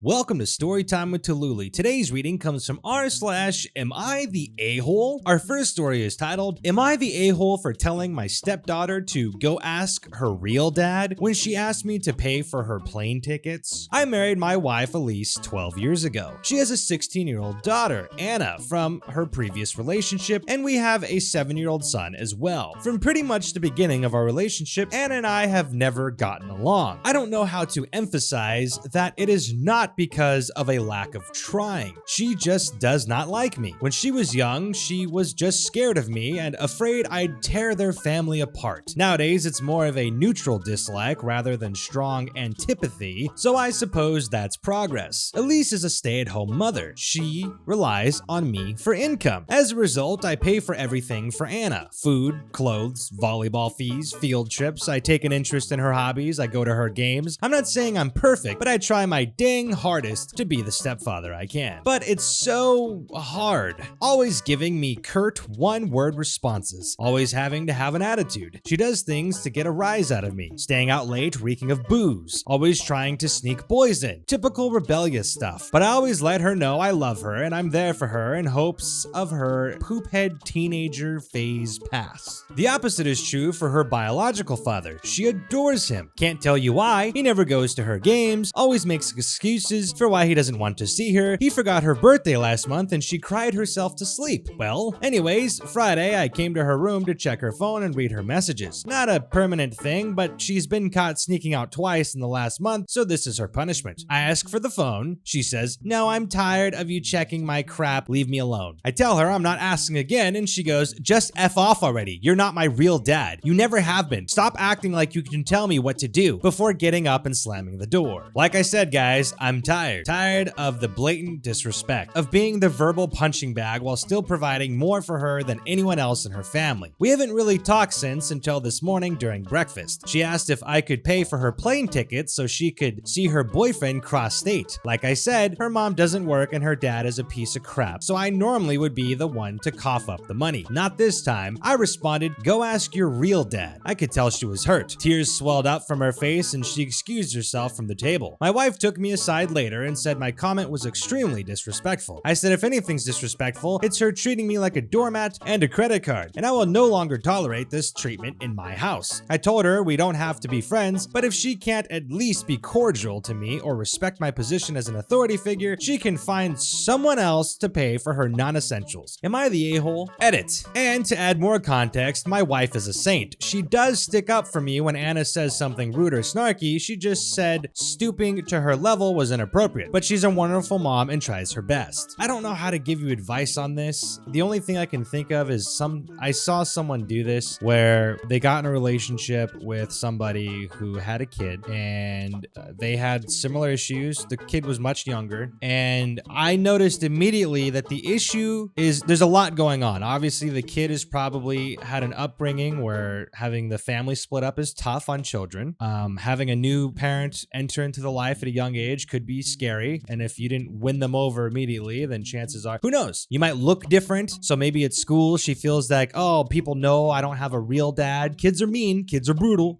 Welcome to Storytime with Tallulah. Today's reading comes from r/Am I the A-Hole? Our first story is titled, Am I the A-Hole for telling my stepdaughter to go ask her real dad when she asked me to pay for her plane tickets? I married my wife Elise 12 years ago. She has a 16-year-old daughter, Anna, from her previous relationship, and we have a 7-year-old son as well. From pretty much the beginning of our relationship, Anna and I have never gotten along. I don't know how to emphasize that it is not because of a lack of trying. She just does not like me. When she was young, she was just scared of me and afraid I'd tear their family apart. Nowadays, it's more of a neutral dislike rather than strong antipathy, so I suppose that's progress. Elise is a stay-at-home mother. She relies on me for income. As a result, I pay for everything for Anna. Food, clothes, volleyball fees, field trips. I take an interest in her hobbies. I go to her games. I'm not saying I'm perfect, but I try my dang hardest to be the stepfather I can. But it's so hard. Always giving me curt one-word responses. Always having to have an attitude. She does things to get a rise out of me. Staying out late, reeking of booze. Always trying to sneak boys in. Typical rebellious stuff. But I always let her know I love her and I'm there for her in hopes of her poophead teenager phase pass. The opposite is true for her biological father. She adores him. Can't tell you why. He never goes to her games. Always makes excuses for why he doesn't want to see her. He forgot her birthday last month and she cried herself to sleep. Well, anyways, Friday I came to her room to check her phone and read her messages. Not a permanent thing, but she's been caught sneaking out twice in the last month, so this is her punishment. I ask for the phone. She says, "No, I'm tired of you checking my crap. Leave me alone." I tell her I'm not asking again and she goes, "Just F off already. You're not my real dad. You never have been. Stop acting like you can tell me what to do," before getting up and slamming the door. Like I said, guys, I'm tired of the blatant disrespect, of being the verbal punching bag while still providing more for her than anyone else in her family. We haven't really talked since until this morning during breakfast. She asked if I could pay for her plane tickets so she could see her boyfriend cross state. Like I said, her mom doesn't work and her dad is a piece of crap, so I normally would be the one to cough up the money. Not this time. I responded, "Go ask your real dad." I could tell she was hurt. Tears swelled up from her face and she excused herself from the table. My wife took me aside later and said my comment was extremely disrespectful. I said if anything's disrespectful, it's her treating me like a doormat and a credit card, and I will no longer tolerate this treatment in my house. I told her we don't have to be friends, but if she can't at least be cordial to me or respect my position as an authority figure, she can find someone else to pay for her non-essentials. Am I the a-hole? Edit. And to add more context, my wife is a saint. She does stick up for me when Anna says something rude or snarky. She just said stooping to her level was inappropriate, but she's a wonderful mom and tries her best. I don't know how to give you advice on this. The only thing I can think of is I saw someone do this where they got in a relationship with somebody who had a kid and they had similar issues. The kid was much younger and I noticed immediately that the issue is there's a lot going on. Obviously, the kid has probably had an upbringing where having the family split up is tough on children. Having a new parent enter into the life at a young age could be scary. And if you didn't win them over immediately, then chances are, who knows? You might look different. So maybe at school, she feels like, oh, people know I don't have a real dad. Kids are mean. Kids are brutal.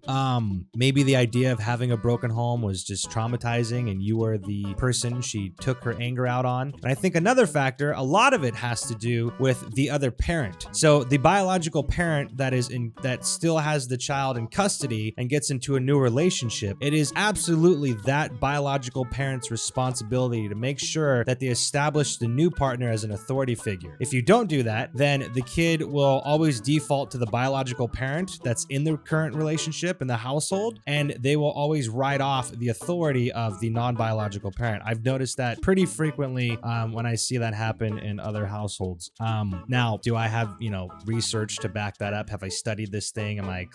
Maybe the idea of having a broken home was just traumatizing and you were the person she took her anger out on. And I think another factor, a lot of it has to do with the other parent. So the biological parent that still has the child in custody and gets into a new relationship, it is absolutely that biological parent's responsibility to make sure that they establish the new partner as an authority figure. If you don't do that, then the kid will always default to the biological parent that's in the current relationship in the household, and they will always write off the authority of the non-biological parent. I've noticed that pretty frequently when I see that happen in other households. Now, do I have, research to back that up? Have I studied this thing? Do I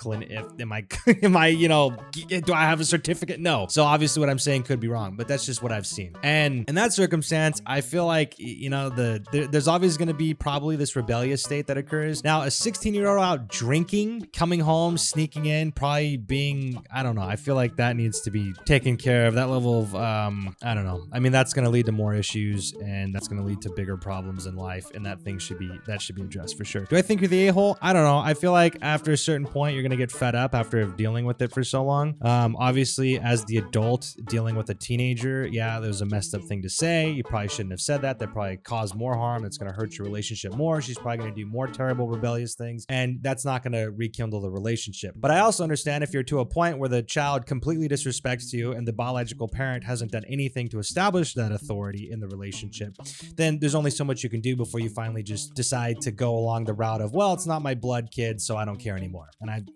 have a certificate? No. So obviously what I'm saying could be wrong, but that's just what I've seen. And in that circumstance, I feel like, there's always going to be probably this rebellious state that occurs. Now, a 16-year-old out drinking, coming home, sneaking in, probably being, I don't know. I feel like that needs to be taken care of. That level of, I don't know. I mean, that's going to lead to more issues and that's going to lead to bigger problems in life. And that should be addressed for sure. Do I think you're the a-hole? I don't know. I feel like after a certain point, you're going to get fed up after dealing with it for so long. Obviously, as the adult dealing with a teenager, her. Yeah, there was a messed up thing to say. You probably shouldn't have said that. That probably caused more harm. It's going to hurt your relationship more. She's probably going to do more terrible, rebellious things, and that's not going to rekindle the relationship. But I also understand if you're to a point where the child completely disrespects you and the biological parent hasn't done anything to establish that authority in the relationship, then there's only so much you can do before you finally just decide to go along the route of, well, it's not my blood kid, so I don't care anymore. And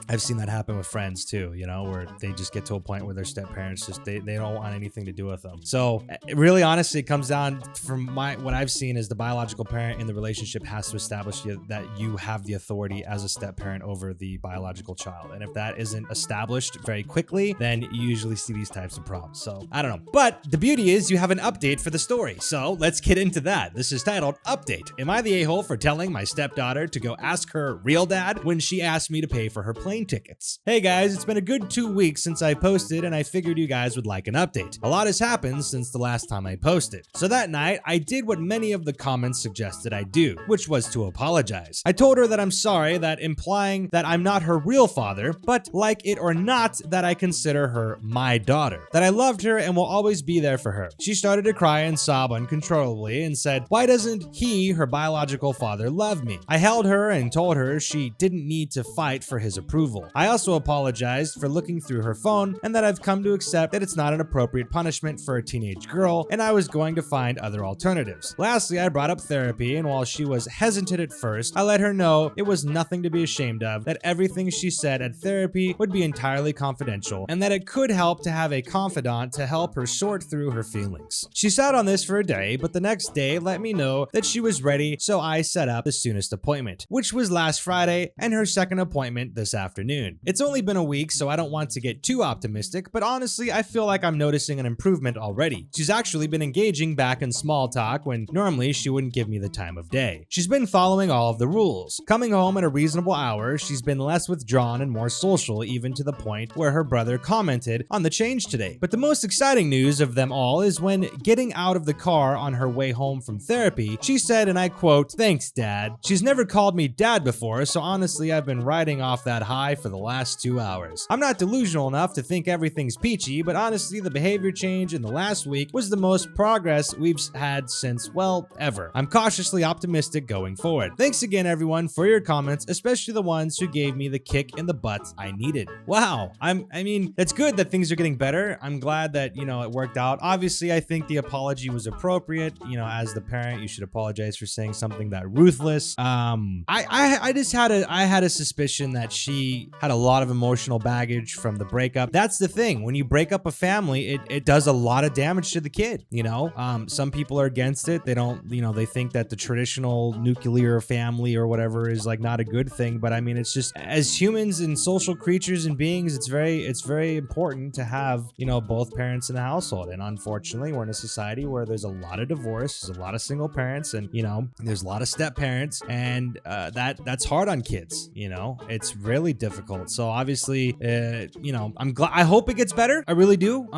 I've seen that happen with friends too, you know, where they just get to a point where their step parents just they don't want anything to do with them. So really, honestly, it comes down from what I've seen is the biological parent in the relationship has to establish that you have the authority as a step parent over the biological child. And if that isn't established very quickly, then you usually see these types of problems. So I don't know. But the beauty is you have an update for the story. So let's get into that. This is titled Update. Am I the a-hole for telling my stepdaughter to go ask her real dad when she asked me to pay for her plane tickets? Hey guys, it's been a good 2 weeks since I posted and I figured you guys would like an update. A lot has happened since the last time I posted. So that night, I did what many of the comments suggested I do, which was to apologize. I told her that I'm sorry, that implying that I'm not her real father, but like it or not, that I consider her my daughter, that I loved her and will always be there for her. She started to cry and sob uncontrollably and said, why doesn't he, her biological father, love me? I held her and told her she didn't need to fight for his approval. I also apologized for looking through her phone and that I've come to accept that it's not an appropriate punishment for a teenage girl and I was going to find other alternatives. Lastly, I brought up therapy, and while she was hesitant at first, I let her know it was nothing to be ashamed of, that everything she said at therapy would be entirely confidential, and that it could help to have a confidant to help her sort through her feelings. She sat on this for a day, but the next day let me know that she was ready, so I set up the soonest appointment, which was last Friday, and her second appointment this afternoon. It's only been a week, so I don't want to get too optimistic, but honestly, I feel like I'm noticing an improvement already. She's actually been engaging back in small talk when normally she wouldn't give me the time of day. She's been following all of the rules. Coming home at a reasonable hour, she's been less withdrawn and more social, even to the point where her brother commented on the change today. But the most exciting news of them all is when getting out of the car on her way home from therapy, she said, and I quote, "Thanks, Dad." She's never called me Dad before, so honestly, I've been riding off that high for the last 2 hours. I'm not delusional enough to think everything's peachy, but honestly, the behavior change in the last week was the most progress we've had since, well, ever. I'm cautiously optimistic going forward. Thanks again, everyone, for your comments, especially the ones who gave me the kick in the butt I needed. Wow. I mean, it's good that things are getting better. I'm glad that, you know, it worked out. Obviously, I think the apology was appropriate. You know, as the parent, you should apologize for saying something that ruthless. I just had a suspicion that she had a lot of emotional baggage from the breakup. That's the thing. When you break up a family, it does a lot of damage to the kid, you know? Some people are against it. They don't, you know, they think that the traditional nuclear family or whatever is like not a good thing. But I mean, it's just, as humans and social creatures and beings, it's very important to have, you know, both parents in the household. And unfortunately, we're in a society where there's a lot of divorce, there's a lot of single parents, and, you know, there's a lot of step parents, and that's hard on kids, you know? It's really difficult. So obviously, you know, I hope it gets better. I really do.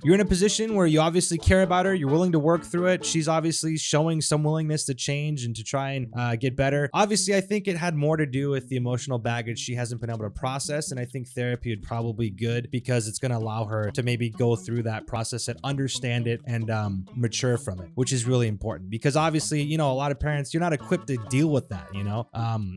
You're in a position where you obviously care about her. You're willing to work through it. She's obviously showing some willingness to change and to try and get better. Obviously, I think it had more to do with the emotional baggage she hasn't been able to process. And I think therapy would probably be good because it's going to allow her to maybe go through that process and understand it and mature from it, which is really important because obviously, you know, a lot of parents, you're not equipped to deal with that, you know?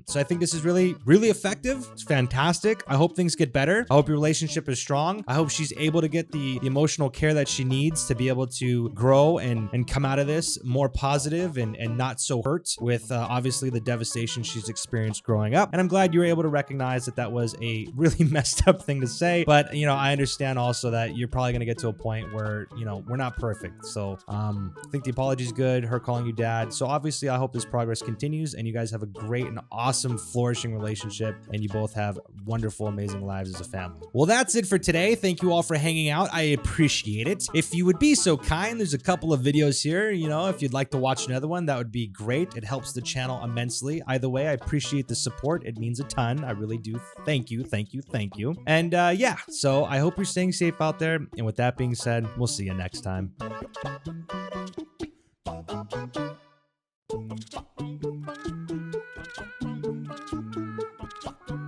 So I think this is really, really effective. It's fantastic. I hope things get better. I hope your relationship is strong. I hope she's able to get the emotional care that she needs to be able to grow and come out of this more positive and not so hurt with obviously the devastation she's experienced growing up. And I'm glad you were able to recognize that that was a really messed up thing to say. But, you know, I understand also that you're probably going to get to a point where, you know, we're not perfect. So I think the apology is good, her calling you dad. So obviously, I hope this progress continues and you guys have a great and awesome, flourishing relationship and you both have wonderful, amazing lives as a family. Well, that's it for today. Thank you all for hanging out. I appreciate it. If you would be so kind, there's a couple of videos here. You know, if you'd like to watch another one, that would be great. It helps the channel immensely. Either way, I appreciate the support. It means a ton. I really do. Thank you. Thank you. Thank you. And yeah, so I hope you're staying safe out there. And with that being said, we'll see you next time.